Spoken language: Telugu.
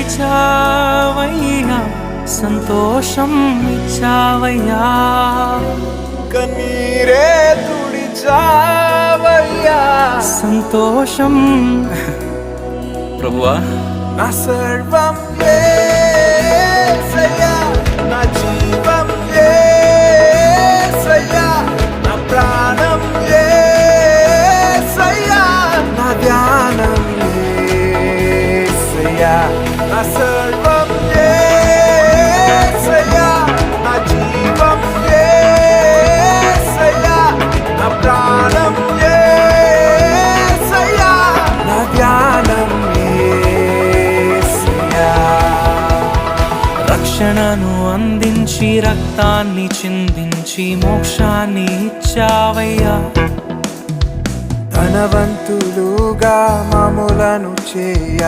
నడిచావయ్యా, సంతోషం ఇచ్చావయ్యా, కన్నీరే తుడిచావయ్యా, సంతోషం. ప్రభువా, నా సర్వం యేసయ్యా, నా జీవం యేసయ్యా, నా ప్రాణం యేసయ్యా, నా ధ్యానం యేసయ్యా, నా సర్వం యేసయ్యా, నా జీవం యేసయ్యా, నా ప్రాణం యేసయ్యా, నా ధ్యానం రక్షణను అందించి రక్తాన్ని చిందించి మోక్షాన్ని ఇచ్చావయ్యా, ధనవంతులుగా మమ్ములను చేయ